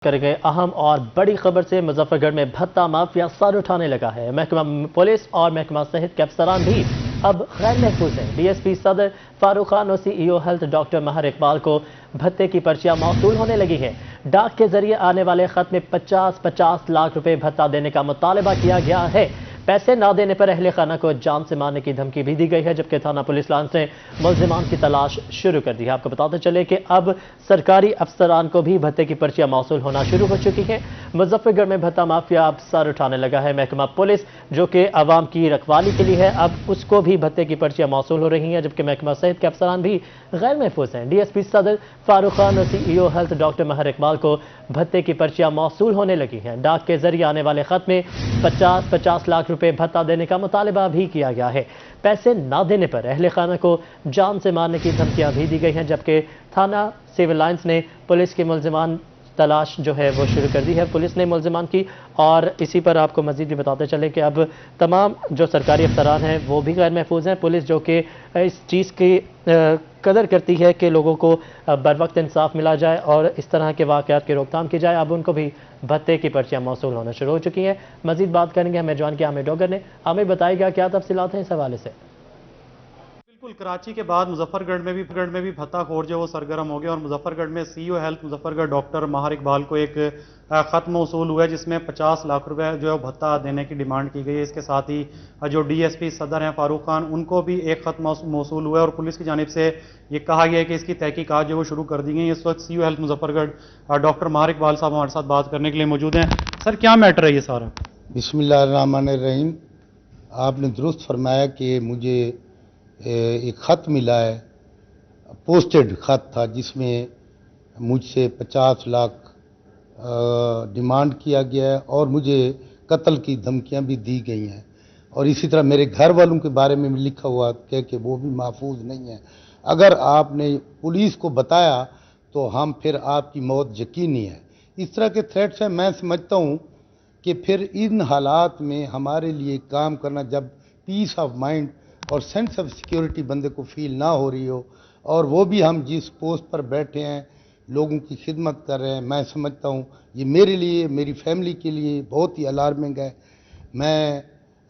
کریں گے اہم اور بڑی خبر سے مظفر گڑھ میں بھتہ مافیا سر اٹھانے لگا ہے۔ محکمہ پولیس اور محکمہ صحت کے افسران بھی اب غیر محفوظ ہیں۔ ڈی ایس پی صدر فاروق خان اور سی ای او ہیلتھ ڈاکٹر ماہر اقبال کو بھتے کی پرچیاں موصول ہونے لگی ہیں۔ ڈاک کے ذریعے آنے والے خط میں 50 لاکھ روپے بھتہ دینے کا مطالبہ کیا گیا ہے۔ پیسے نہ دینے پر اہل خانہ کو جان سے مارنے کی دھمکی بھی دی گئی ہے، جبکہ تھانہ پولیس لائنز نے ملزمان کی تلاش شروع کر دی ہے۔ آپ کو بتاتے چلے کہ اب سرکاری افسران کو بھی بھتے کی پرچیاں موصول ہونا شروع ہو چکی ہیں۔ مظفر گڑھ میں بھتہ مافیا اب سر اٹھانے لگا ہے۔ محکمہ پولیس جو کہ عوام کی رکھوالی کے لیے ہے، اب اس کو بھی بھتے کی پرچیاں موصول ہو رہی ہیں، جبکہ محکمہ صحت کے افسران بھی غیر محفوظ ہیں۔ ڈی ایس پی صدر فاروق خان اور سی ای او ہیلتھ ڈاکٹر ماہر اقبال کو بھتے کی پرچیاں موصول ہونے لگی ہیں۔ ڈاک کے ذریعے آنے والے خط میں 50 لاکھ روپے بھتہ دینے کا مطالبہ بھی کیا گیا ہے۔ پیسے نہ دینے پر اہل خانہ کو جان سے مارنے کی دھمکیاں بھی دی گئی ہیں، جبکہ تھانہ سول لائنز نے پولیس کے ملزمان تلاش جو ہے وہ شروع کر دی ہے، پولیس نے ملزمان کی۔ اور اسی پر آپ کو مزید بھی بتاتے چلیں کہ اب تمام جو سرکاری افسران ہیں وہ بھی غیر محفوظ ہیں۔ پولیس جو کہ اس چیز کی قدر کرتی ہے کہ لوگوں کو بر وقت انصاف ملا جائے اور اس طرح کے واقعات کی روک تھام کی جائے، اب ان کو بھی بھتے کی پرچیاں موصول ہونا شروع ہو چکی ہیں۔ مزید بات کریں گے ہمیں جوان کے عامر ڈوگر نے۔ عامر بتائے گا کیا تفصیلات ہیں اس حوالے سے؟ بالکل، کراچی کے بعد مظفر گڑھ میں بھی بھتہ خور جو وہ سرگرم ہو گیا، اور مظفر گڑھ میں سی ای او ہیلتھ مظفر گڑھ ڈاکٹر ماہر اقبال کو ایک خط موصول ہوا ہے، جس میں 50 لاکھ روپے جو ہے بھتہ دینے کی ڈیمانڈ کی گئی ہے۔ اس کے ساتھ ہی جو ڈی ایس پی صدر ہیں فاروق خان، ان کو بھی ایک خط موصول ہوا ہے، اور پولیس کی جانب سے یہ کہا گیا ہے کہ اس کی تحقیقات جو وہ شروع کر دی گئی ہیں۔ اس وقت سی ای او ہیلتھ مظفر گڑھ ڈاکٹر ماہر اقبال صاحب ہمارے ساتھ بات کرنے کے لیے موجود ہیں۔ سر، کیا میٹر ہے یہ سارا؟ بسم اللہ الرحمن الرحیم۔ آپ نے درست فرمایا کہ مجھے ایک خط ملا ہے، پوسٹڈ خط تھا، جس میں مجھ سے 50 لاکھ ڈیمانڈ کیا گیا ہے اور مجھے قتل کی دھمکیاں بھی دی گئی ہیں، اور اسی طرح میرے گھر والوں کے بارے میں بھی لکھا ہوا کہ وہ بھی محفوظ نہیں ہیں۔ اگر آپ نے پولیس کو بتایا تو ہم پھر آپ کی موت یقینی ہے۔ اس طرح کے تھریٹس ہیں، میں سمجھتا ہوں کہ پھر ان حالات میں ہمارے لیے کام کرنا، جب پیس آف مائنڈ اور سینس آف سیکیورٹی بندے کو فیل نہ ہو رہی ہو، اور وہ بھی ہم جس پوسٹ پر بیٹھے ہیں لوگوں کی خدمت کر رہے ہیں، میں سمجھتا ہوں یہ میرے لیے، میری فیملی کے لیے بہت ہی الارمنگ ہے۔ میں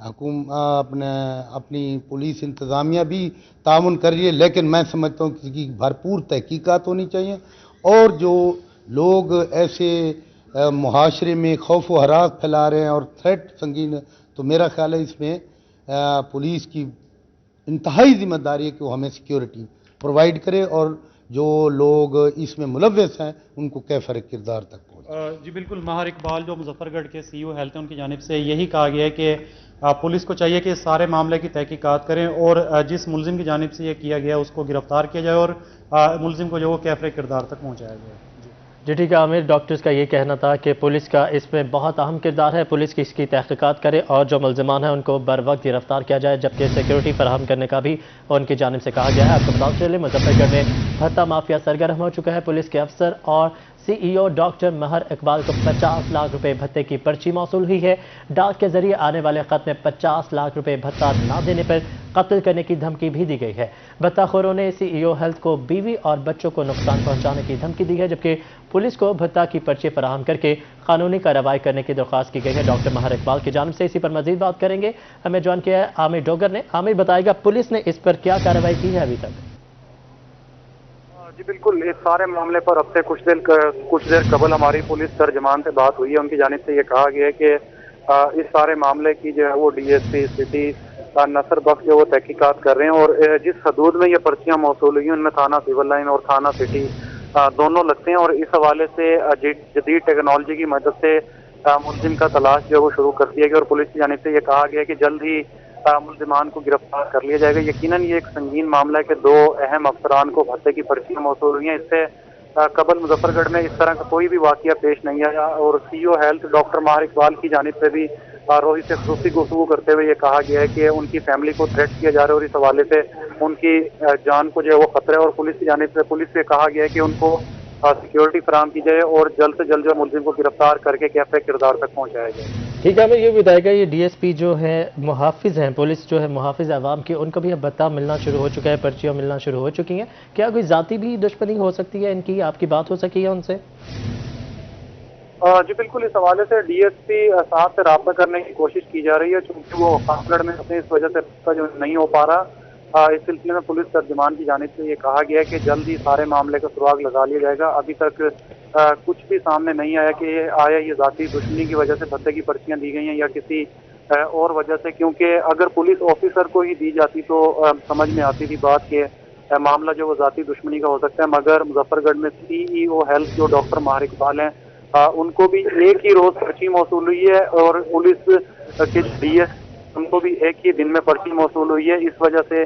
اپنی پولیس انتظامیہ بھی تعاون کر رہی ہے، لیکن میں سمجھتا ہوں کہ اس کی بھرپور تحقیقات ہونی چاہیے، اور جو لوگ ایسے معاشرے میں خوف و ہراس پھیلا رہے ہیں اور تھریٹ سنگین ہے، تو میرا خیال ہے اس میں پولیس کی انتہائی ذمہ داری ہے کہ وہ ہمیں سیکیورٹی پرووائڈ کرے، اور جو لوگ اس میں ملوث ہیں ان کو کیفر کردار تک پہنچے۔ جی بالکل، ماہر اقبال جو مظفر گڑھ کے سی ای او ہیلتھ ہیں، ان کی جانب سے یہی کہا گیا ہے کہ پولیس کو چاہیے کہ اس سارے معاملے کی تحقیقات کریں، اور جس ملزم کی جانب سے یہ کیا گیا اس کو گرفتار کیا جائے، اور ملزم کو جو وہ کیفر کردار تک پہنچایا جائے۔ جی ٹھیک ہے عامر، ڈاکٹرز کا یہ کہنا تھا کہ پولیس کا اس میں بہت اہم کردار ہے، پولیس کی اس کی تحقیقات کرے اور جو ملزمان ہیں ان کو بر وقت گرفتار کیا جائے، جبکہ سیکیورٹی فراہم کرنے کا بھی ان کی جانب سے کہا گیا ہے۔ آپ کو بتاتے چلے مظفر گڑھ میں بھتہ مافیا سرگرم ہو چکا ہے۔ پولیس کے افسر اور سی ای او ڈاکٹر ماہر اقبال کو 50 لاکھ روپے بھتے کی پرچی موصول ہوئی ہے۔ ڈاک کے ذریعے آنے والے خط میں 50 لاکھ روپے بھتہ نہ دینے پر قتل کرنے کی دھمکی بھی دی گئی ہے۔ بھتہ خوروں نے سی ای او ہیلتھ کو بیوی اور بچوں کو نقصان پہنچانے کی دھمکی دی ہے، جبکہ پولیس کو بھتہ کی پرچی فراہم کر کے قانونی کارروائی کرنے کی درخواست کی گئی ہے ڈاکٹر ماہر اقبال کی جانب سے۔ اسی پر مزید بات کریں گے، ہمیں جوائن کیا ہے عامر ڈوگر نے۔ عامر بتائے گا پولیس نے اس پر کیا کارروائی کی ہے ابھی تک؟ جی بالکل، اس سارے معاملے پر اب سے کچھ دیر قبل ہماری پولیس ترجمان سے بات ہوئی ہے۔ ان کی جانب سے یہ کہا گیا ہے کہ اس سارے معاملے کی جو ہے وہ ڈی ایس پی سٹی نصر بخش جو وہ تحقیقات کر رہے ہیں، اور جس حدود میں یہ پرچیاں موصول ہوئی ہیں ان میں تھانہ سول لائن اور تھانہ سٹی دونوں لگتے ہیں، اور اس حوالے سے جدید ٹیکنالوجی کی مدد سے ملزم کا تلاش جو ہے وہ شروع کر دیا گیا، اور پولیس کی جانب سے یہ کہا گیا کہ جلد ہی ملزمان کو گرفتار کر لیا جائے گا۔ یقیناً یہ ایک سنگین معاملہ ہے کہ دو اہم افسران کو بھتے کی پرچیاں موصول ہوئی ہیں۔ اس سے قبل مظفر گڑھ میں اس طرح کا کوئی بھی واقعہ پیش نہیں آیا، اور سی ای او ہیلتھ ڈاکٹر ماہر اقبال کی جانب سے بھی روہی سے خصوصی گفتگو کرتے ہوئے یہ کہا گیا ہے کہ ان کی فیملی کو تھریٹ کیا جا رہا ہے، اور اس حوالے سے ان کی جان کو جو ہے وہ خطرہ ہے، اور پولیس کی جانب سے پولیس سے کہا گیا ہے کہ ان کو سیکیورٹی فراہم کی جائے اور جلد سے جلد جو ملزم کو گرفتار کر کے کیفر کردار تک پہنچایا جائے۔ ٹھیک ہے، ہمیں یہ بتائے گا یہ ڈی ایس پی جو ہے محافظ ہیں، پولیس جو ہے محافظ عوام کی، ان کو بھی اب بھتہ ملنا شروع ہو چکا ہے، پرچیاں ملنا شروع ہو چکی ہیں، کیا کوئی ذاتی بھی دشمنی ہو سکتی ہے ان کی؟ آپ کی بات ہو سکی ہے ان سے؟ जी बिल्कुल, इस हवाले से डीएसपी साहब से रब्ता करने की कोशिश की जा रही है, चूंकि वो खासगढ़ में अपने इस वजह से रब्ता जो नहीं हो पा रहा। इस सिलसिले में पुलिस तर्जुमान की जानिब से ये कहा गया है कि जल्द ही सारे मामले का सुराग लगा लिया जाएगा। अभी तक कुछ भी सामने नहीं आया कि ये जाती दुश्मनी की वजह से भत्ते की पर्चियां दी गई हैं या किसी और वजह से, क्योंकि अगर पुलिस ऑफिसर को ही दी जाती तो समझ में आती थी बात कि मामला जो वो जाती दुश्मनी का हो सकता है, मगर मुजफ्फरगढ़ में CEO हेल्थ जो डॉक्टर माहर इकबाल हैं, उनको भी एक ही रोज पर्ची मौसूल हुई है और पुलिस के DS उनको भी एक ही दिन में पर्ची मौसूल हुई है। इस वजह से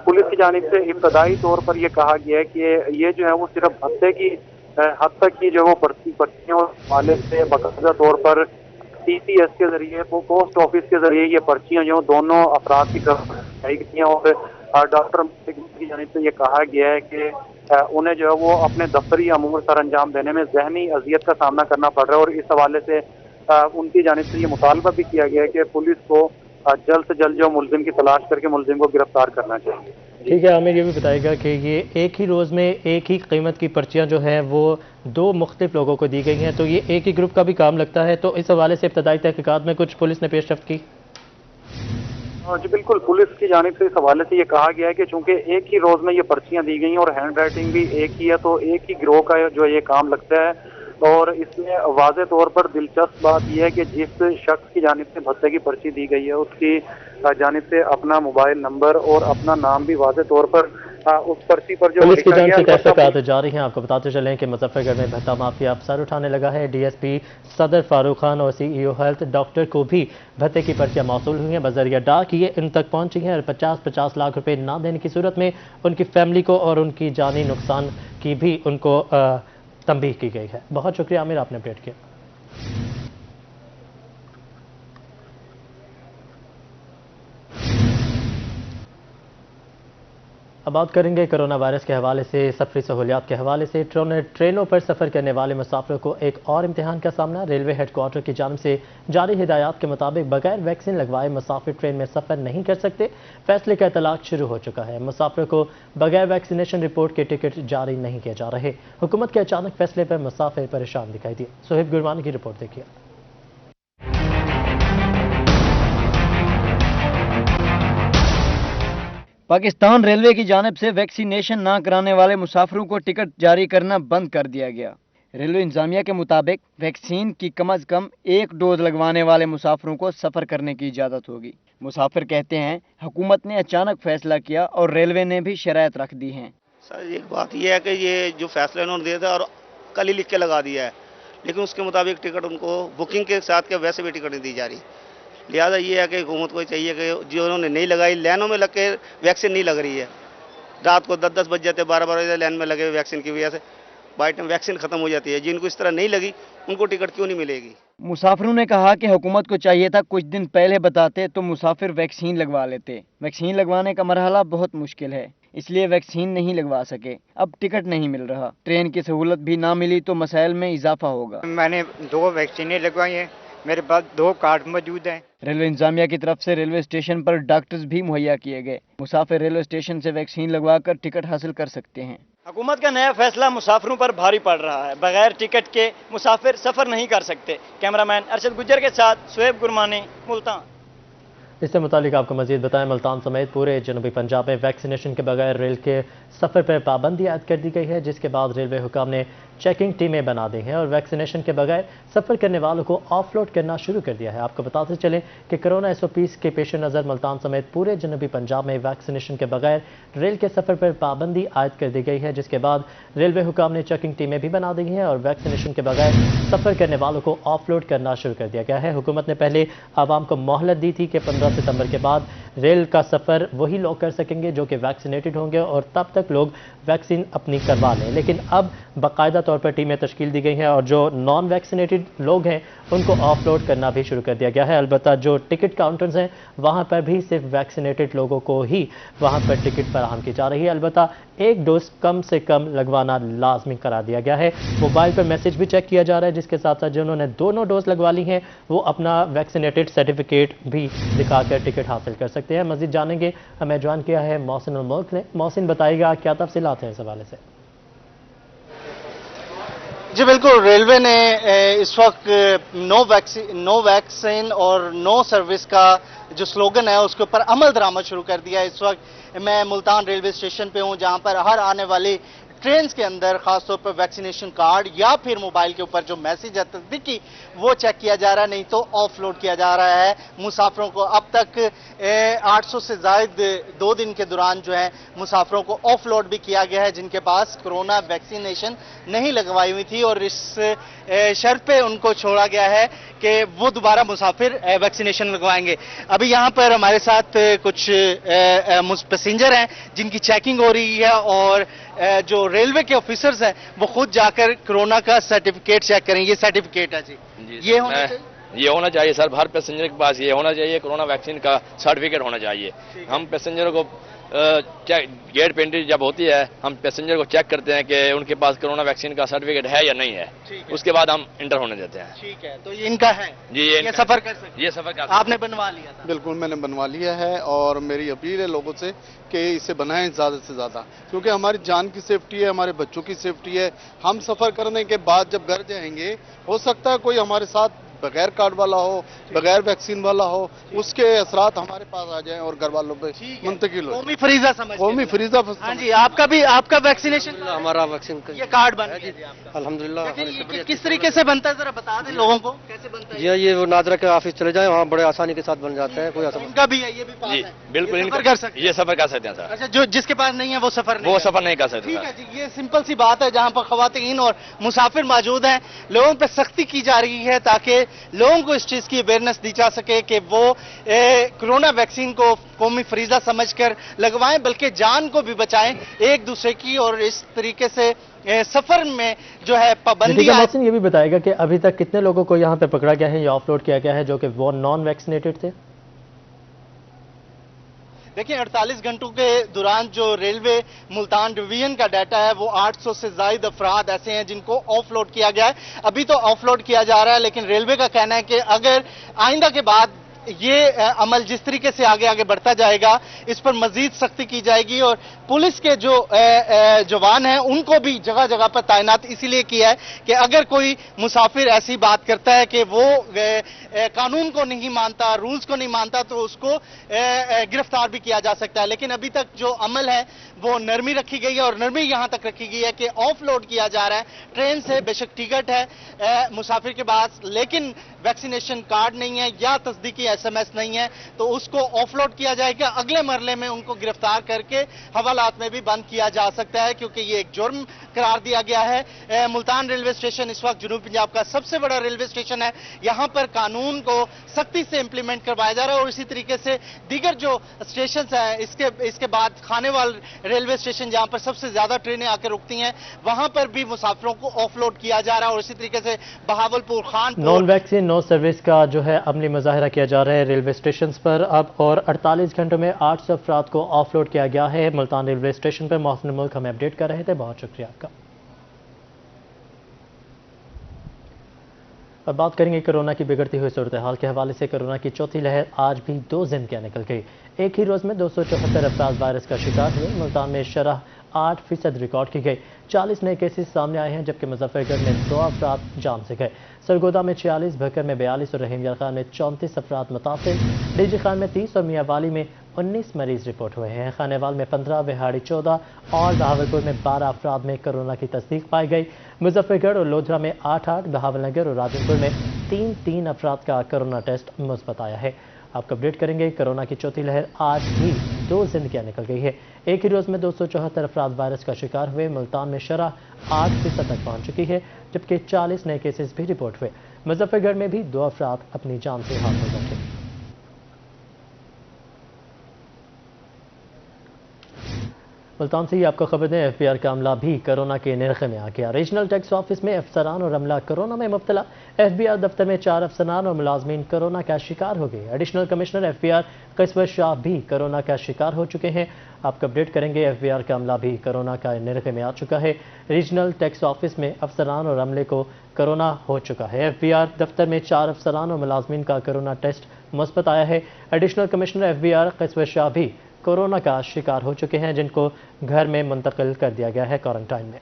पुलिस की जानिब से इब्तदाई तौर पर यह कहा गया है कि ये जो है वो सिर्फ भत्ते की हद तक की जो वो पर्चियों वाले से बाकायदा तौर पर TCS के जरिए, पोस्ट ऑफिस के जरिए ये पर्चियां जो दोनों अफराद की कराई गई हैं और डॉक्टर की जानिब से ये कहा गया है कि उन्हें जो है वो अपने दफ्तरी अमूर सर अंजाम देने में जहनी अजियत का सामना करना पड़ रहा है। और इस हवाले से उनकी जानिब से ये मुतालबा भी किया गया है कि पुलिस को जल्द से जल्द जो मुलजिम की तलाश करके मुलजिम को गिरफ्तार करना चाहिए। ठीक है, आमिर ये भी बताएगा कि ये एक ही रोज़ में एक ही कीमत की पर्चियाँ जो हैं वो 2 मुख्तलिफ लोगों को दी गई हैं, तो ये एक ही ग्रुप का भी काम लगता है। तो इस हवाले से इब्तदाई तहकीकात में कुछ पुलिस ने पेशरफ्त की? जी बिल्कुल, पुलिस की जानिब से इस हवाले से ये कहा गया है कि चूंकि एक ही रोज में ये पर्चियां दी गई हैं और हैंड राइटिंग भी एक ही है, तो एक ही गिरोह का जो ये काम लगता है। और इसमें वाज़े तौर पर दिलचस्प बात यह है कि जिस शख्स की जानिब से भत्ते की पर्ची दी गई है उसकी जानिब से अपना मोबाइल नंबर और अपना नाम भी वाज़े तौर पर उस पर्ची पर जो पुलिस की जानिब से तहकीकात जारी हैं। आपको बताते चलें कि मुजफ्फरगढ़ में भत्ता माफिया अब सर उठाने लगा है। DSP सदर फारूक खान और CEO हेल्थ डॉक्टर को भी भत्ते की पर्चियां मौसूल हुई हैं। बजरिया डाक ये इन तक पहुंची हैं और 50-50 लाख रुपए ना देने की सूरत में उनकी फैमिली को और उनकी जानी नुकसान की भी उनको तंबीह की गई है। बहुत शुक्रिया आमिर, आपने अपडेट किया। अब बात करेंगे कोरोना वायरस के हवाले से। सफरी सहूलियात के हवाले से ट्रेनों पर सफ़र करने वाले मुसाफिरों को एक और इम्तिहान का सामना। रेलवे हेडक्वार्टर की जानिब से जारी हिदायत के मुताबिक बगैर वैक्सीन लगवाए मुसाफिर ट्रेन में सफ़र नहीं कर सकते। फैसले का इतलाक शुरू हो चुका है। मुसाफिरों को बगैर वैक्सीनेशन रिपोर्ट के टिकट जारी नहीं किए जा रहे। हुकूमत के अचानक फैसले पर मुसाफिर परेशान दिखाई दिए। सोहेब गुरमानी की रिपोर्ट देखिए। पाकिस्तान रेलवे की जानिब से वैक्सीनेशन ना कराने वाले मुसाफिरों को टिकट जारी करना बंद कर दिया गया। रेलवे इंतजामिया के मुताबिक वैक्सीन की कम अज कम 1 डोज लगवाने वाले मुसाफिरों को सफ़र करने की इजाज़त होगी। मुसाफिर कहते हैं हुकूमत ने अचानक फैसला किया और रेलवे ने भी शराइत रख दी हैं। सर एक बात यह है कि ये जो फैसला इन्होंने दिया था और कल ही लिख के लगा दिया है, लेकिन उसके मुताबिक टिकट उनको बुकिंग के साथ के वैसे भी टिकट नहीं दी जा रही। लिहाजा ये है कि हुकूमत को चाहिए कि जो उन्होंने नहीं लगाई, लाइनों में लग के वैक्सीन नहीं लग रही है। रात को 10-10 बज जाते, 12-12 बजे लाइन में लगे वैक्सीन की वजह से बाई टाइम वैक्सीन खत्म हो जाती है। जिनको इस तरह नहीं लगी उनको टिकट क्यों नहीं मिलेगी? मुसाफिरों ने कहा कि हुकूमत को चाहिए था कुछ दिन पहले बताते तो मुसाफिर वैक्सीन लगवा लेते। वैक्सीन लगवाने का मरहला बहुत मुश्किल है, इसलिए वैक्सीन नहीं लगवा सके। अब टिकट नहीं मिल रहा, ट्रेन की सहूलत भी ना मिली तो मसाइल में इजाफा होगा। मैंने 2 वैक्सीनें लगवाई हैं, मेरे पास 2 कार्ड मौजूद हैं। रेलवे इंतजामिया की तरफ से रेलवे स्टेशन पर डॉक्टर्स भी मुहैया किए गए। मुसाफिर रेलवे स्टेशन से वैक्सीन लगवाकर टिकट हासिल कर सकते हैं। हुकूमत का नया फैसला मुसाफिरों पर भारी पड़ रहा है। बगैर टिकट के मुसाफिर सफर नहीं कर सकते। कैमरामैन अरशद गुज्जर के साथ सोहेब गुरमानी, मुल्तान। इससे मुतालिक आपको मजीद बताएं, मुल्तान समेत पूरे जनूबी पंजाब में वैक्सीनेशन के बगैर रेल के सफ़र पर पाबंदी आयद कर दी गई है, जिसके बाद रेलवे हुकाम ने चेकिंग टीमें बना दी हैं और वैक्सीनेशन के बगैर सफ़र करने वालों को ऑफलोड करना शुरू कर दिया है। आपको बताते चलें कि कोरोना SOPs के पेश नज़र मुल्तान समेत पूरे जनूबी पंजाब में वैक्सीनेशन के बगैर रेल के सफ़र पर पाबंदी आयद कर दी गई है, जिसके बाद रेलवे हुकाम ने चेकिंग टीमें भी बना दी हैं और वैक्सीनेशन के बगैर सफ़र करने वालों को ऑफलोड करना शुरू कर दिया गया है। हुकूमत ने पहले आवाम को मोहलत दी थी कि 15 सितंबर के बाद रेल का सफ़र वही लोग कर सकेंगे जो कि वैक्सीनेटेड होंगे और तब तक लोग वैक्सीन अपनी करवा लें, लेकिन अब बाकायदा तौर पर टीमें तश्कील दी गई हैं और जो नॉन वैक्सीनेटेड लोग हैं उनको ऑफलोड करना भी शुरू कर दिया गया है। अलबत्ता जो टिकट काउंटर्स हैं वहाँ पर भी सिर्फ वैक्सीनेटेड लोगों को ही वहाँ पर टिकट फराहम की जा रही है। अलबत्ता 1 डोज कम से कम लगवाना लाजमी करा दिया गया है। मोबाइल पर मैसेज भी चेक किया जा रहा है, जिसके साथ साथ जिन्होंने दोनों डोज लगवा ली हैं वो अपना वैक्सीनेटेड सर्टिफिकेट भी दिखाकर टिकट हासिल कर सकते हैं। मज़ीद जानेंगे, हमें ज्वाइन किया है मोहसिन उल मुल्क ने। मोहसिन बताइएगा क्या तफसीलात हैं इस हवाले से? جی بالکل، ریلوے نے اس وقت نو ویکسین اور نو سروس کا جو سلوگن ہے اس کے اوپر عمل درآمد شروع کر دیا ہے۔ اس وقت میں ملتان ریلوے اسٹیشن پہ ہوں، جہاں پر ہر آنے والی ٹرینز کے اندر خاص طور پر ویکسینیشن کارڈ یا پھر موبائل کے اوپر جو میسیج ہے تصدیقی وہ چیک کیا جا رہا ہے، نہیں تو آف لوڈ کیا جا رہا ہے مسافروں کو۔ اب تک 800 سے زائد 2 دن کے دوران جو ہے مسافروں کو آف لوڈ بھی کیا گیا ہے، جن کے پاس کرونا ویکسینیشن نہیں لگوائی ہوئی تھی، اور اس شرط پہ ان کو چھوڑا گیا ہے کہ وہ دوبارہ مسافر ویکسینیشن لگوائیں گے۔ ابھی یہاں پر ہمارے ساتھ کچھ پیسنجر ہیں جن کی چیکنگ ہو رہی ہے، اور جو ریلوے کے آفیسرز ہیں وہ خود جا کر کرونا کا سرٹیفکیٹ چیک کریں۔ یہ سرٹیفکیٹ ہے جی، یہ ہونا چاہیے؟ یہ ہونا چاہیے سر، ہر پیسنجر کے پاس یہ ہونا چاہیے، کرونا ویکسین کا سرٹیفکیٹ ہونا چاہیے۔ ہم پیسنجروں کو گیٹ پہ انٹری جب ہوتی ہے ہم پیسنجر کو چیک کرتے ہیں کہ ان کے پاس کرونا ویکسین کا سرٹیفکیٹ ہے یا نہیں ہے، اس کے بعد ہم انٹر ہونے دیتے ہیں۔ ٹھیک ہے، تو یہ ان کا ہے جی، یہ سفر کر سکتے، یہ سفر کا آپ نے بنوا لیا تھا؟ بالکل میں نے بنوا لیا ہے، اور میری اپیل ہے لوگوں سے کہ اسے بنائیں زیادہ سے زیادہ، کیونکہ ہماری جان کی سیفٹی ہے، ہمارے بچوں کی سیفٹی ہے۔ ہم سفر کرنے کے بعد جب گھر جائیں گے، ہو سکتا ہے کوئی ہمارے ساتھ بغیر کارڈ والا ہو، بغیر ویکسین والا ہو، اس کے اثرات ہمارے پاس آ جائیں اور گھر والوں پہ منتقل ہو۔ قومی فریضہ سمجھ قومی فریضہ۔ ہاں جی، آپ کا ویکسینیشن ہمارا ویکسین یہ کارڈ بن گیا جی آپ کا؟ الحمدللہ۔ کس طریقے سے بنتا ہے ذرا بتا دیں لوگوں کو، کیسے بنتا ہے؟ جی یہ وہ نادرہ کے آفس چلے جائیں، وہاں بڑے آسانی کے ساتھ بن جاتے ہیں، کوئی ان کا بھی ہے، یہ بھی پاس جی ہے؟ بالکل، سفر کر سکتے ہیں؟ یہ سفر کر سکتے ہیں سر۔ اچھا، جو جس کے پاس نہیں ہے وہ سفر نہیں کر سکتے۔ ٹھیک ہے جی، یہ سمپل سی بات ہے، جہاں پر خواتین اور مسافر موجود ہیں، لوگوں پہ سختی کی جا رہی ہے تاکہ لوگوں کو اس چیز کی اویئرنیس دی جا سکے کہ وہ کرونا ویکسین کو قومی فریضہ سمجھ کر لگوائیں، بلکہ جان کو بھی بچائیں ایک دوسرے کی، اور اس طریقے سے سفر میں جو ہے پابندی۔ محسن یہ بھی بتائے گا کہ ابھی تک کتنے لوگوں کو یہاں پہ پکڑا گیا ہے یا آف لوڈ کیا گیا ہے جو کہ وہ نان ویکسینیٹڈ تھے؟ دیکھیں 48 گھنٹوں کے دوران جو ریلوے ملتان ڈویژن کا ڈیٹا ہے وہ 800 سے زائد افراد ایسے ہیں جن کو آف لوڈ کیا گیا ہے۔ ابھی تو آف لوڈ کیا جا رہا ہے، لیکن ریلوے کا کہنا ہے کہ اگر آئندہ کے بعد یہ عمل جس طریقے سے آگے بڑھتا جائے گا اس پر مزید سختی کی جائے گی، اور پولیس کے جو جوان ہیں ان کو بھی جگہ جگہ پر تعینات اسی لیے کیا ہے کہ اگر کوئی مسافر ایسی بات کرتا ہے کہ وہ قانون کو نہیں مانتا، رولز کو نہیں مانتا، تو اس کو گرفتار بھی کیا جا سکتا ہے۔ لیکن ابھی تک جو عمل ہے وہ نرمی رکھی گئی ہے، اور نرمی یہاں تک رکھی گئی ہے کہ آف لوڈ کیا جا رہا ہے ٹرین سے۔ بے شک ٹکٹ ہے مسافر کے پاس، لیکن ویکسینیشن کارڈ نہیں ہے یا تصدیقی ایس ایم ایس نہیں ہے، تو اس کو آف لوڈ کیا جائے گا۔ اگلے مرحلے میں ان کو گرفتار کر کے حوالات میں بھی بند کیا جا سکتا ہے، کیونکہ یہ ایک جرم قرار دیا گیا ہے۔ ملتان ریلوے اسٹیشن اس وقت جنوب پنجاب کا سب سے بڑا ریلوے اسٹیشن ہے، یہاں پر قانون کو سختی سے امپلیمنٹ کروایا جا رہا ہے، اور اسی طریقے سے دیگر جو اسٹیشنز ہیں اس کے بعد خانیوال ریلوے اسٹیشن جہاں پر سب سے زیادہ ٹرینیں آ کے رکتی ہیں وہاں پر بھی مسافروں کو آف لوڈ کیا جا رہا ہے، اور اسی طریقے سے بہاولپور، خانپور، نان ویکسین نو سروس کا جو ہے عملی مظاہرہ کیا جا رہا ہے ریلوے اسٹیشنز پر اب، اور 48 گھنٹوں میں 800 افراد کو آف لوڈ کیا گیا ہے ملتان ریلوے اسٹیشن پر۔ محسن ملک ہمیں اپڈیٹ کر رہے تھے، بہت شکریہ آپ کا۔ اب بات کریں گے کورونا کی بگڑتی ہوئی صورتحال کے حوالے سے۔ کورونا کی چوتھی لہر آج بھی 2 زندگیاں نکل گئی، ایک ہی روز میں 274 افراد وائرس کا شکار ہوئے۔ ملتان میں شرح 8% ریکارڈ کی گئی، 40 نئے کیسز سامنے آئے ہیں، جبکہ مظفر گڑھ میں 2 افراد جان سے گئے۔ سرگودا میں 46، بھکر میں 42 اور رحیم یار خان میں 34 افراد متاثر، ڈی جی خان میں 30 اور میاں والی میں 19 مریض رپورٹ ہوئے ہیں۔ خانیوال میں 15، وہاڑی 14 اور بہاولپور میں 12 افراد میں کورونا کی تصدیق پائی گئی۔ مظفر گڑھ اور لودھرا میں 8، بہاول نگر اور راجن پور میں 3 افراد کا کورونا ٹیسٹ مثبت آیا ہے۔ آپ کو اپڈیٹ کریں گے، کورونا کی چوتھی لہر آج بھی 2 زندگیاں نکل گئی ہے، ایک ہی روز میں 274 افراد وائرس کا شکار ہوئے۔ ملتان میں شرح 8% تک پہنچ چکی ہے، جبکہ 40 نئے کیسز بھی رپورٹ ہوئے۔ مظفر گڑھ میں بھی 2 افراد اپنی جان سے ہاتھ دھو بیٹھے۔ ملتان سے ہی آپ کو خبر دیں، ایف بی آر کا عملہ بھی کورونا کے نرخے میں آ گیا۔ ریجنل ٹیکس آفس میں افسران اور عملہ کورونا میں مبتلا، ایف بی آر دفتر میں 4 افسران اور ملازمین کورونا کا شکار ہو گئے۔ Additional commissioner F B R Qasoor Shah بھی کورونا کا شکار ہو چکے ہیں۔ آپ کو اپڈیٹ کریں گے، ایف بی آر کا عملہ بھی کورونا کا نرخے میں آ چکا ہے۔ ریجنل ٹیکس آفس میں افسران اور عملے کو کورونا ہو چکا ہے۔ ایف بی آر دفتر میں 4 افسران اور ملازمین کا کورونا ٹیسٹ مثبت آیا ہے۔ Additional commissioner F B R Qasoor Shah بھی کورونا کا شکار ہو چکے ہیں، جن کو گھر میں منتقل کر دیا گیا ہے کوارنٹائن میں۔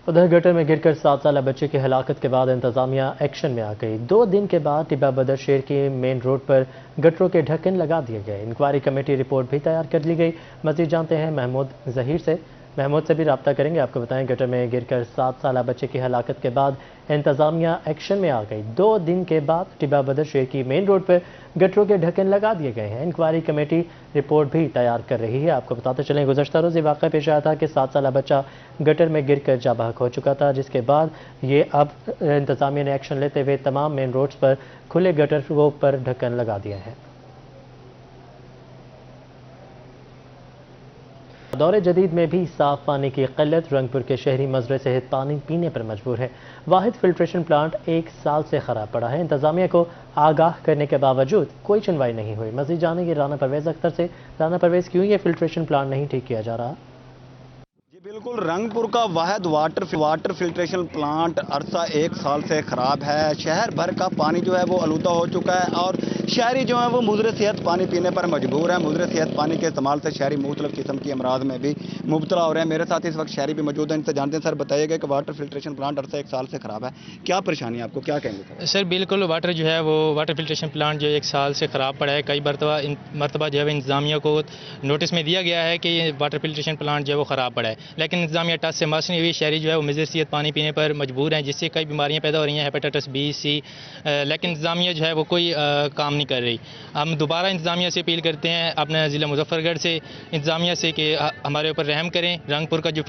उधर गटर में गिरकर 7 साल बच्चे की हलाकत के बाद इंतजामिया एक्शन में आ गई। 2 दिन के बाद टिब्बा बदर शेर की मेन रोड पर गटरों के ढक्कन लगा दिए गए। इंक्वायरी कमेटी रिपोर्ट भी तैयार कर ली गई। मजीद जानते हैं महमूद ज़हीर से। महमूद से भी रब्ता करेंगे। आपको बताएं, गटर में गिरकर 7 साल बच्चे की हलाकत के बाद इंतजामिया एक्शन में आ गई। 2 दिन के बाद टिब्बा बदर शेर की मेन रोड पर गटरों के ढक्कन लगा दिए गए हैं। इंक्वायरी कमेटी रिपोर्ट भी तैयार कर रही है। आपको बताते चलें, गुज़श्ता रोज़ ये वाक़या पेश आया था कि 7 साल बच्चा गटर में गिरकर जा बहक हो चुका था, जिसके बाद ये अब इंतजामिया ने एक्शन लेते हुए तमाम मेन रोड्स पर खुले गटरों पर ढक्कन लगा दिए हैं। दौरे जदीद में भी साफ पानी की किल्लत। रंगपुर के शहरी मजरे सेहत पानी पीने पर मजबूर है। वाहिद फिल्ट्रेशन प्लांट 1 साल से खराब पड़ा है। इंतजामिया को आगाह करने के बावजूद कोई सुनवाई नहीं हुई। मजीद जानेंगे राना परवेज अख्तर से। राना परवेज, क्यों ये फिल्ट्रेशन प्लांट नहीं ठीक किया जा रहा? जी बिल्कुल, रंगपुर का वाहिद वाटर फिल्ट्रेशन प्लांट अरसा 1 साल से ख़राब है। शहर भर का पानी जो है वो आलूदा हो चुका है और शहरी जो है वो मुज़र सेहत पानी पीने पर मजबूर है। मुज़र सेहत पानी के इस्तेमाल से शहरी मुख्तलिफ किस्म की अमराज में भी मुब्तला हो रहे हैं। मेरे साथ इस वक्त शहरी भी मौजूद हैं। इनसे जानते हैं। सर बताइएगा कि वाटर फिल्ट्रेशन प्लांट अरसा 1 साल से ख़राब है, क्या परेशानी है आपको, क्या कहेंगे? सर बिल्कुल, वाटर जो है वो वाटर फिल्ट्रेशन प्लांट जो 1 साल से ख़राब पड़ा है। कई मरतबा जो है इंतजामिया को नोटिस में दिया गया है कि ये वाटर फिल्ट्रेशन प्लांट जो है वो ख़राब पड़ा है, लेकिन इंतजामिया टच से मस नहीं हुई। शहरी जो है वो मुज़र सेहत पानी पीने पर मजबूर हैं, जिससे कई बीमारियाँ पैदा हो रही हैं, हेपेटाइटिस B, C, लेकिन इंतजामिया जो है वो कोई काम नहीं कर रही। हम दोबारा इंतजामिया से अपील करते हैं, अपने ज़िला मुजफ्फरगढ़ से इंतजामिया से, कि हमारे ऊपर रहम करें। रंगपुर का जो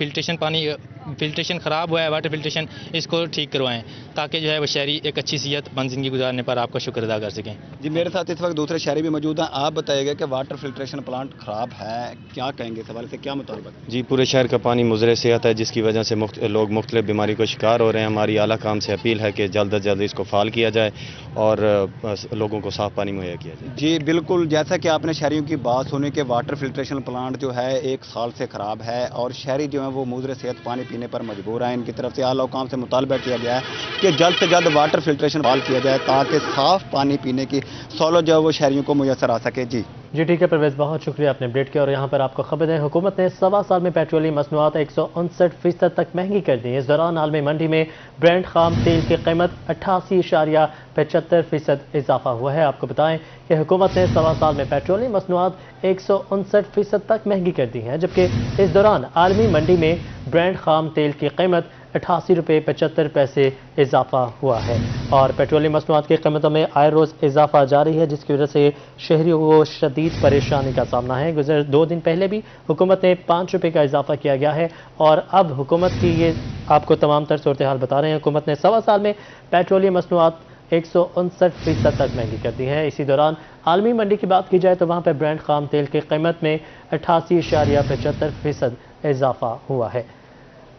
फिल्ट्रेशन ख़राब हुआ है, वाटर फिल्ट्रेशन, इसको ठीक करवाएं ताकि जो है वो शहरी एक अच्छी सेहत मंद ज़िंदगी गुजारने पर आपका शुक्र अदा कर सकें। जी मेरे साथ इस वक्त दूसरे शहरी भी मौजूद हैं। आप बताइएगा कि वाटर फिल्ट्रेशन प्लांट ख़राब है, क्या कहेंगे, इस हवाले से क्या मुतालबा? जी पूरे शहर का पानी मुज़र सेहत है, जिसकी वजह से लोग मुख्तलिफ बीमारी को शिकार हो रहे हैं। हमारी आला काम से अपील है कि जल्द अज जल्द इसको फाल किया जाए और लोगों को साफ़ पानी मुहैया किया जाए। जी बिल्कुल, जैसा कि आपने शहरियों की बात सुनी कि वाटर फिल्ट्रेशन प्लांट जो है 1 साल से ख़राब है और शहरी जो है वो मुज़र सेहत पानी पीने पर मजबूर हैं। इनकी तरफ से आला हुकाम से मुतालबा किया गया है कि जल्द से जल्द वाटर फिल्ट्रेशन बहाल किया जाए ताकि साफ़ पानी पीने की सहूलत जो है वो शहरियों को मुयसर आ सके। जी ठीक है परवेज, बहुत शुक्रिया आपने अपडेट किया। और यहाँ पर आपको खबर है, हुकूमत ने 1.25 साल में पेट्रोलियम मसनूआत 159% तक महंगी कर दी। इस दौरान आलमी मंडी में ब्रांड खाम तेल की कीमत 88.75% इजाफा हुआ है। आपको बताएं कि हुकूमत ने 1.25 साल में पेट्रोलियम मसनूआत 159% तक महंगी कर दी हैं, जबकि इस दौरान आलमी मंडी में ब्रांड खाम तेल की कीमत 88 रुपये 75 पैसे इजाफा हुआ है। और पेट्रोलियम मसनूआत की कीमतों में आए रोज़ इजाफा जारी है, जिसकी वजह से शहरियों को शदीद परेशानी का सामना है। गुज़र 2 दिन पहले भी हुकूमत ने 5 रुपये का इजाफा किया गया है और अब हुकूमत की ये आपको तमाम तर सूरत हाल बता रहे हैं। हुकूमत ने 1.25 साल में पेट्रोलियम मसनूआत 159% तक महंगी कर दी है। इसी दौरान आलमी मंडी की बात की जाए तो वहाँ पर ब्रांड खाम तेल की कीमत में 88.75% इजाफा हुआ है।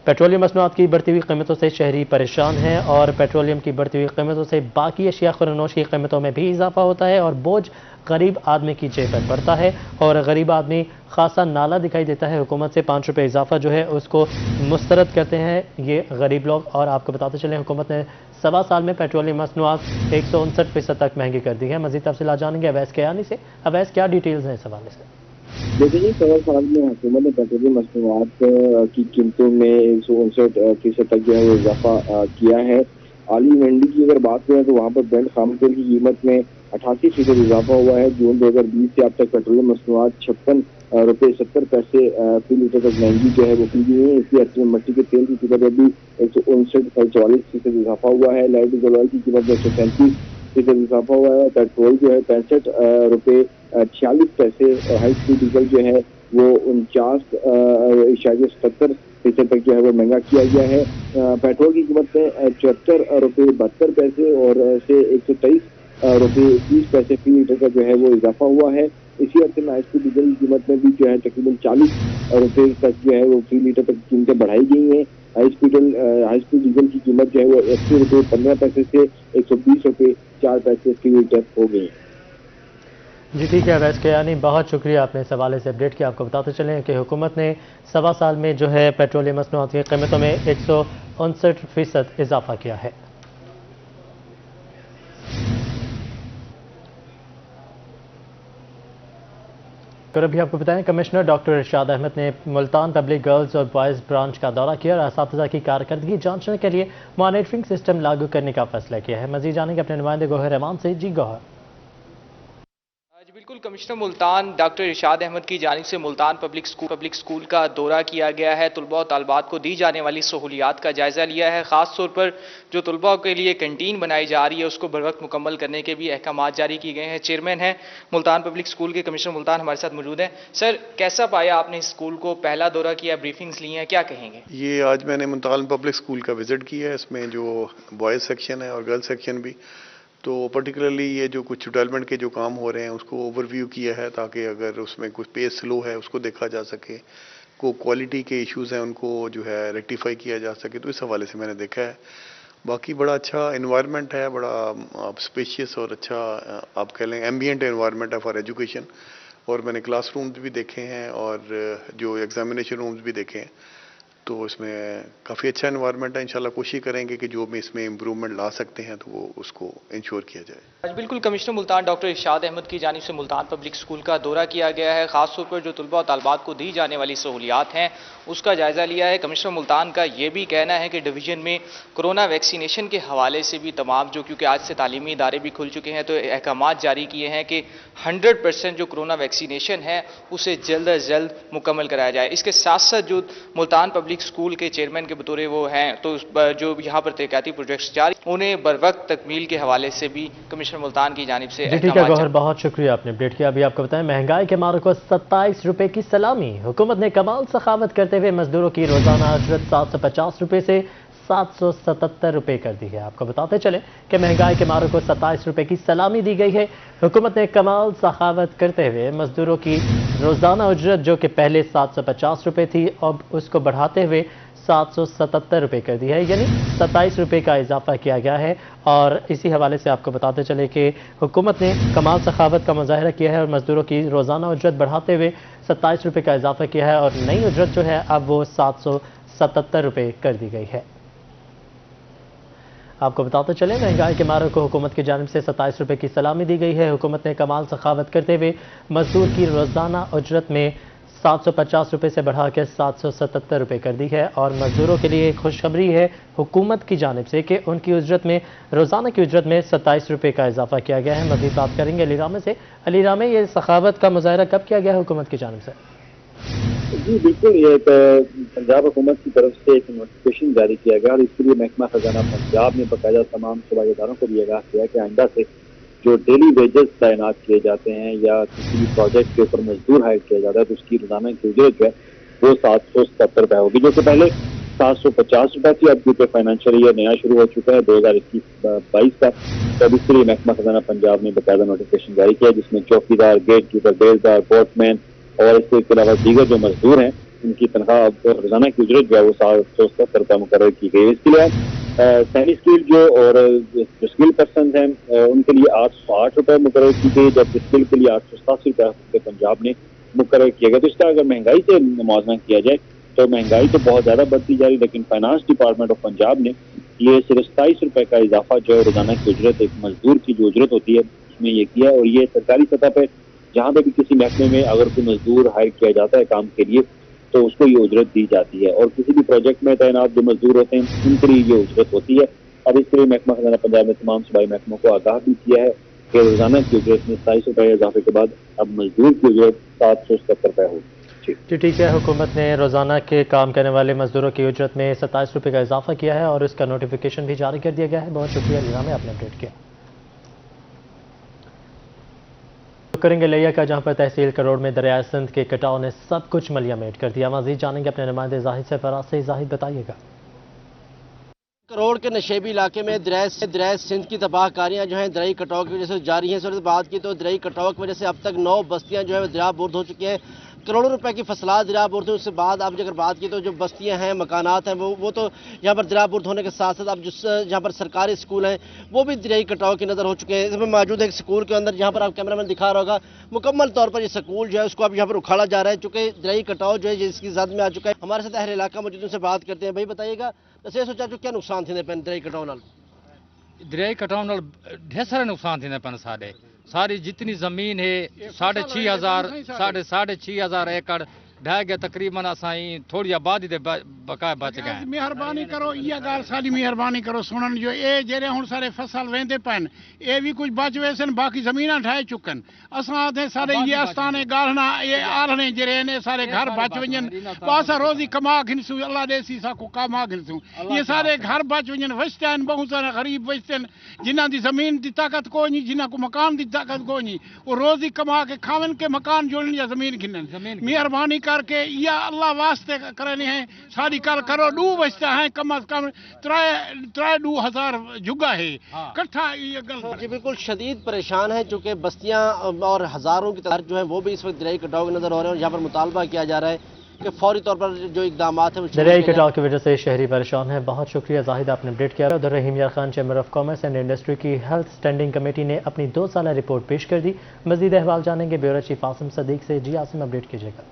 पेट्रोलियम मसनूआत की बढ़ती हुई कीमतों से शहरी परेशान हैं और पेट्रोलियम की बढ़ती हुई कीमतों से बाकी अशिया खुरनोश की कीमतों में भी इजाफा होता है और बोझ गरीब आदमी की जेब पर पड़ता है और गरीब आदमी खासा नाला दिखाई देता है। हुकूमत से 5 रुपये इजाफा जो है उसको मुस्तरद करते हैं ये गरीब लोग। और आपको बताते चलें, हुकूमत ने 1.25 साल में पेट्रोलियम मसनूआत 159% तक महंगी कर दी है। मज़ीद तफसीलात जानेंगे अवैस कियानी से। अवैस, क्या डिटेल्स हैं इस हवाले से? देखिए, 1.25 साल में हुकूमत ने पेट्रोलियम मसनूआत की कीमतों में 159% तक जो है वो इजाफा किया है। आलमी मंडी की अगर बात करें तो वहाँ पर ब्रांड खाम तेल की कीमत में 88% इजाफा हुआ है। जून 2020 से अब तक पेट्रोलियम मसनूआत 56 रुपये 70 पैसे फी लीटर तक महंगी जो है वो की गई है। इसी अर्थ में मट्टी के तेल की कीमत में भी 159.44% इजाफा हुआ है। लाइट डीजल ऑयल की कीमत में 135% इजाफा हुआ है। पेट्रोल जो है 65 रुपये 46 पैसे और हाई स्पीड डीजल जो है वो 49.77% तक जो है वो महंगा किया गया है। पेट्रोल की कीमत में 74 रुपये 72 पैसे और से 123 रुपये 30 पैसे फी लीटर का जो है वो इजाफा हुआ है। इसी अर्थ में हाई स्पीड डीजल की कीमत में भी जो है तकरीबन 40 रुपये तक जो है वो फी लीटर तक कीमतें बढ़ाई गई हैं। हाई स्पीड डीजल की कीमत जो है वो 80 रुपये 15 पैसे से 120 रुपये 4 पैसे फी लीटर हो गई। जी ठीक है अवैस कियानी, बहुत शुक्रिया आपने इस हवाले से अपडेट किया। आपको बताते चलें कि हुकूमत ने 1.25 साल में जो है पेट्रोलियम मसनूआत की कीमतों में 159% इजाफा किया है। और अभी आपको बताएं, कमिश्नर डॉक्टर इरशाद अहमद ने मुल्तान पब्लिक गर्ल्स और बॉयज़ ब्रांच का दौरा किया और असातिज़ा की कारकर्दगी जांचने के लिए मॉनिटरिंग सिस्टम लागू करने का फैसला किया है। मज़ीद जानेंगे अपने नुमाइंदे गौहर रहमान से। जी गौहर। बिल्कुल, कमिश्नर मुल्तान डॉक्टर इरशाद अहमद की जानिब से मुल्तान पब्लिक स्कूल का दौरा किया गया है। तलबा और तालबात को दी जाने वाली सहूलियात का जायज़ा लिया है। ख़ास तौर पर जो तलबा के लिए कैंटीन बनाई जा रही है उसको बर वक्त मुकम्मल करने के भी अहकामात जारी किए गए हैं। चेयरमैन हैं मुल्तान पब्लिक स्कूल के कमिश्नर मुल्तान हमारे साथ मौजूद हैं। सर, कैसा पाया आपने इस स्कूल को? पहला दौरा किया, ब्रीफिंग्स ली हैं, क्या कहेंगे? ये आज मैंने मुल्तान पब्लिक स्कूल का विज़िट किया है। इसमें जो बॉयज़ सेक्शन है और गर्ल्स सेक्शन भी, तो पर्टिकुलरली ये जो कुछ डेवलपमेंट के जो काम हो रहे हैं उसको ओवरव्यू किया है, ताकि अगर उसमें कुछ पेस स्लो है उसको देखा जा सके, को क्वालिटी के इश्यूज हैं उनको जो है रेक्टिफाई किया जा सके। तो इस हवाले से मैंने देखा है। बाकी बड़ा अच्छा इन्वायरमेंट है, बड़ा स्पेशियस और अच्छा आप कह लें एम्बियंट इन्वायरमेंट है फॉर एजुकेशन। और मैंने क्लास रूम्स भी देखे हैं और जो एग्जामिनेशन रूम्स भी देखे हैं, तो इसमें काफ़ी अच्छा एनवायरनमेंट है। इंशाल्लाह कोशिश करेंगे कि जो भी इसमें इम्प्रूवमेंट ला सकते हैं तो वो उसको इंश्योर किया जाए। आज बिल्कुल कमिश्नर मुल्तान डॉक्टर इरशाद अहमद की जानिब से मुल्तान पब्लिक स्कूल का दौरा किया गया है। खासतौर पर जो तलबा और तालबात को दी जाने वाली सहूलियात हैं उसका जायज़ा लिया है। कमिश्नर मुल्तान का ये भी कहना है कि डिवीज़न में कोरोना वैक्सीनेशन के हवाले से भी तमाम जो, क्योंकि आज से तालीमी इदारे भी खुल चुके हैं, तो अहकामात जारी किए हैं कि 100% जो कोरोना वैक्सीनेशन है उसे जल्द अज जल्द मुकम्मल कराया जाए। इसके साथ साथ जो मुल्तान पब्लिक स्कूल के चेयरमैन के बतौर वो हैं, तो जो यहाँ पर तरक्याती प्रोजेक्ट्स जारी उन्हें बर वक्त तकमील के हवाले से भी कमिश्नर मुल्तान की जानिब से ठीक है गौहर, बहुत शुक्रिया आपने अपडेट किया। अभी आपको बताएं, महंगाई के मारों को 27 रुपए की सलामी। हुकूमत ने कमाल सखावत करते हुए मजदूरों की रोजाना अजरत 750 रुपए से 777 रुपए कर दी है। आपको बताते चले कि महंगाई के मारों को 27 रुपए की सलामी दी गई है। हुकूमत ने कमाल सखावत करते हुए मजदूरों की रोजाना उजरत जो कि पहले 750 रुपए थी अब उसको बढ़ाते हुए 777 रुपए कर दी है, यानी 27 रुपए का इजाफा किया गया है। और इसी हवाले से आपको बताते चले कि हुकूमत ने कमाल सखावत का मुजाहरा किया है और मजदूरों की रोजाना उजरत बढ़ाते हुए 27 रुपए का इजाफा किया है और नई उजरत जो है अब वो 777 रुपए कर दी गई है। आपको बताते चले, महंगाई के मारों को हुकूमत की जानिब से 27 रुपए की सलामी दी गई है। हुकूमत ने कमाल सखावत करते हुए मजदूर की रोजाना उजरत में 750 रुपए से बढ़ाकर 777 रुपए कर दी है। और मजदूरों के लिए खुशखबरी है हुकूमत की जानिब से कि उनकी उजरत में रोजाना की उजरत में 27 रुपए का इजाफा किया गया है। मज़ीद बात करेंगे अली रामे से। अली रामे, ये सखावत का मुजाहरा कब किया गया है हुकूमत की जानिब से? जी बिल्कुल, ये पंजाब हुकूमत की तरफ से एक नोटिफिकेशन जारी किया गया और इसके लिए महकमा खजाना पंजाब ने बाकायदा तमाम सूबाई इदारों को भी आगाह किया कि आइंदा से जो डेली वेजेस तैनात किए जाते हैं या किसी भी प्रोजेक्ट के ऊपर मजदूर हायर किया जाता है तो उसकी रोजाना की उजरत जो है वो 777 रुपये होगी, जो कि पहले 750 रुपये थी। अब क्योंकि फाइनेंशियल ईयर नया शुरू हो चुका है 2021-22 का, तो अब इसके लिए महकमा खजाना पंजाब ने बाकायदा नोटिफिकेशन जारी किया जिसमें चौकीदार, गेट कीपर, बेलदार, पोस्टमैन और इसके अलावा दीगर जो मजदूर हैं उनकी तनख्वाह अब रोजाना की उजरत जो है वो 777 रुपये मुकर्रर की गई है। इसके लिए सेमी स्किल जो और जो स्किल पर्सन हैं उनके लिए 808 रुपये मुकर्रर की गई, जबकि स्किल के लिए 887 रुपये पंजाब ने मुकर्रर किया गया। तो इसका अगर महंगाई से मुआवजा किया जाए तो महंगाई तो बहुत ज़्यादा बढ़ती जा रही, लेकिन फाइनेंस डिपार्टमेंट ऑफ पंजाब ने ये सिर्फ 27 रुपये का इजाफा जो है रोजाना की उजरत एक मजदूर की जो उजरत होती है उसमें ये किया। और ये सरकारी सतह पर जहाँ पे भी किसी महकमे में अगर कोई मजदूर हायर किया जाता है काम के लिए तो उसको ये उजरत दी जाती है और किसी भी प्रोजेक्ट में तैनात जो मजदूर होते हैं उनके लिए ये उजरत होती है। अब इसके लिए महकमा खजाना पंजाब ने तमाम सूबाई महकमों को आगाह भी किया है कि रोजाना की उजरत में 27 रुपये इजाफे के बाद अब मजदूर की उजरत 777 रुपये होगी। ठीक है, हुकूमत ने रोजाना के काम करने वाले मजदूरों की उजरत में 27 रुपये का इजाफा किया है और इसका नोटिफिकेशन भी जारी कर दिया गया है। बहुत शुक्रिया लीना में आपने अपडेट किया। करेंगे लिया का, जहां पर तहसील करोड़ में दरिया सिंध के कटाव ने सब कुछ मलियामेट कर दिया। मजीद जानेंगे अपने नुमाइंदे जाहिद से फराज से। जाहिद, बताइएगा। करोड़ के नशेबी इलाके में दरिया सिंध की तबाहकारियां जो हैं दरियाई कटाव की वजह से जारी हैं। सर बात की तो दरियाई कटाव की वजह से अब तक 9 बस्तियां जो है दरिया बुर्द हो चुकी हैं। करोड़ों रुपए की फसलात दरिया बुर्द हुई। उससे बाद अब अगर बात की तो जो बस्तियां हैं, मकानात हैं, वो तो यहाँ पर दरिया बुर्द होने के साथ साथ अब जो जहाँ पर सरकारी स्कूल हैं वो भी दरियाई कटाव की नज़र हो चुके हैं। इसमें मौजूद है एक स्कूल के अंदर जहाँ पर आप कैमरामैन दिखा रहा होगा, मुकम्मल तौर पर ये स्कूल जो है उसको अब यहाँ पर उखाड़ा जा रहा है, चूँकि दरियाई कटाव जो है जिसकी जद में आ चुका है। हमारे साथ अहले इलाका मौजूद, उनसे बात करते हैं। भाई बताइएगा, दसे सोचा जो क्या नुकसान थे दरियाई कटाव नाल? दरियाई कटाव नाल ढेर सारे नुकसान थे पैन साडे सारी जितनी ज़मीन है 6,500 एकड़ ढह गया तकरीबन। असाई थोड़ी आबादी दे बकाया बच गए। मेहरबानी करो इया गाल सारी मेहरबानी करो सुनन जो ये जेरे हुन सारे फसल वेंदे पैन ये भी कुछ बच वैसन बाकी जमीना ढाए चुकन असा आते सारे ये आस्थाने गालना ये आलने जेरे ने सारे घर बच वजन पासा रोजी कमा घिनसु अल्लाह देसी सा को कमा घिनसु ये सारे घर बच वजन वस्तन बहुत सारे गरीब वस्तन जिन्हां दी जमीन दी ताकत को नहीं जिन्हां को मकान दी ताकत को नहीं वो रोजी कमा के खावन के मकान जोड़न या जमीन घिनन मेहरबानी करके या अल्लाह वास्ते करने हैं सारी कल करो डू बचता है कम अज कम 3,000 जुगा है इकट्ठा ये गल जी बिल्कुल शदीद परेशान है चूंकि बस्तियां और हजारों की तादाद जो है वो भी इस वक्त दरियाई कटाव के नजर आ रहे हैं और यहाँ पर मुतालबा किया जा रहा है कि फौरी तौर पर जो इकदाम है दरियाई कटाव की वजह से शहरी परेशान है। बहुत शुक्रिया जाहिद, आपने अपडेट किया। उधर रहीम यार Khan chamber of commerce and industry की हेल्थ स्टैंडिंग कमेटी ने अपनी 2 साला रिपोर्ट पेश कर दी। मजीद अहवाल जानेंगे ब्यूरो चीफ आसिम सदीक से। जी आसिम, अपडेट कीजिएगा।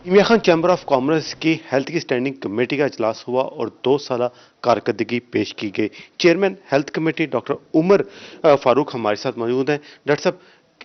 Imran Khan chamber of commerce की हेल्थ की स्टैंडिंग कमेटी का इजलास हुआ और 2 साला कारकर्दगी पेश की गई। Chairman health committee doctor Umar Farooq हमारे साथ मौजूद हैं। डॉक्टर साहब,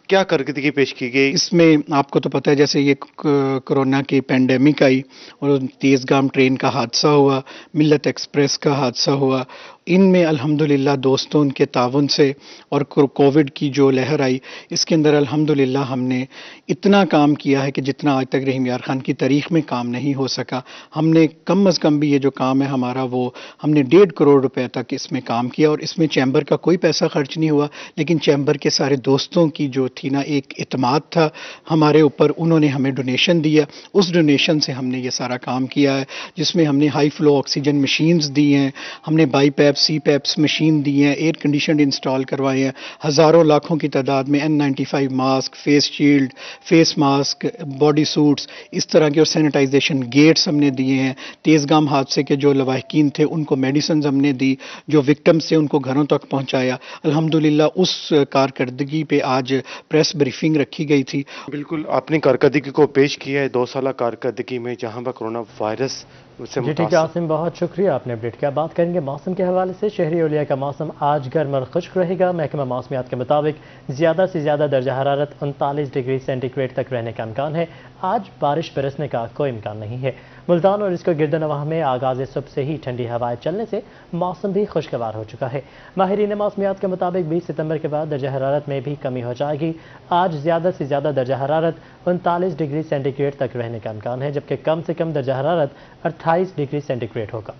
क्या कारकर्दगी पेश की गई? इसमें आपको तो पता है जैसे ये कोरोना की पैंडेमिक आई और तेज़गाम ट्रेन का हादसा हुआ, मिल्लत एक्सप्रेस का हादसा हुआ, इनमें अल्हम्दुलिल्लाह दोस्तों के ताउन से और कोविड की जो लहर आई इसके अंदर अल्हम्दुलिल्लाह हमने इतना काम किया है कि जितना आज तक रहीम यार खान की तारीख में काम नहीं हो सका। हमने कम अज़ कम भी ये जो काम है हमारा वो हमने 1.5 करोड़ रुपए तक इसमें काम किया और इसमें चैम्बर का कोई पैसा खर्च नहीं हुआ, लेकिन चैम्बर के सारे दोस्तों की जो थी ना एक इत्मीनान था हमारे ऊपर, उन्होंने हमें डोनेशन दिया। उस डोनेशन से हमने ये सारा काम किया है जिसमें हमने हाई फ्लो ऑक्सीजन मशीन्स दी हैं, हमने बाईपैप सीपैप्स मशीन दी हैं, एयर कंडीशन इंस्टॉल करवाए हैं, हज़ारों लाखों की तादाद में N95 mask, face shield, face mask, body suits, इस तरह के और सैनिटाइजेशन गेट्स हमने दिए हैं। तेज़गाम हादसे के जो लवाहिकीन थे उनको मेडिसिन हमने दी, जो विक्टिम्स थे उनको घरों तक पहुँचाया। अल्हम्दुलिल्लाह उस कारकर्दगी पे आज प्रेस ब्रीफिंग रखी गई थी। बिल्कुल आपने कारकर्दगी को पेश किया है 2 साला कारकर्दगी में जहाँ पर कोरोना वायरस से जी ठीक है आसिम, बहुत शुक्रिया, आपने अपडेट किया। बात करेंगे मौसम के हवाले से। शहरी ओलिया का मौसम आज गर्म और खुश्क रहेगा। महकमा मौसमियात के मुताबिक ज़्यादा से ज़्यादा दर्जा हरारत 39 डिग्री सेंटीग्रेड तक रहने का इम्कान है। आज बारिश बरसने का कोई इम्कान नहीं है। मुल्तान और इसको गिरदनवाह में आगाज़ सुबह से ही ठंडी हवाएं चलने से मौसम भी खुशगवार हो चुका है। माहिरीन मौसमियात के मुताबिक 20 सितंबर के बाद दर्जा हरारत में भी कमी हो जाएगी। आज ज़्यादा से ज़्यादा दर्जा हरारत 39 डिग्री सेंटीग्रेड तक रहने का इम्कान है, जबकि कम से कम दर्जा हरारत 28 डिग्री सेंटीग्रेड होगा।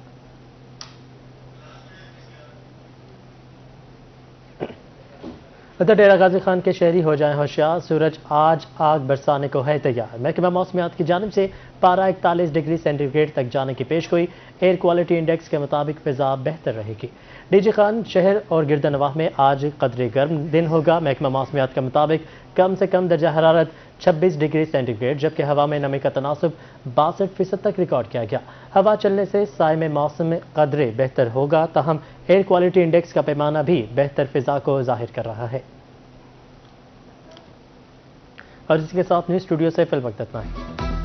उधर डेरा गाजी खान के शहरी हो जाएं होशियार, सूरज आज आग बरसाने को है तैयार। महकमा मौसमियात की जानिब से पारा 41 डिग्री सेंटीग्रेड तक जाने की पेश गोई। एयर क्वालिटी इंडेक्स के मुताबिक फिजा बेहतर रहेगी। डीजी खान शहर और गिरदनवाह में आज कदरे गर्म दिन होगा। महकमा मौसमियात के मुताबिक कम से कम दर्जा हरारत 26 डिग्री सेंटीग्रेड, जबकि हवा में नमी का तनासुब 62% तक रिकॉर्ड किया गया। हवा चलने से साय में मौसम कदरे बेहतर होगा, ताहम एयर क्वालिटी इंडेक्स का पैमाना भी बेहतर फिजा को जाहिर कर रहा है। और इसके साथ न्यूज़ स्टूडियो से फिल वक्त इतना है।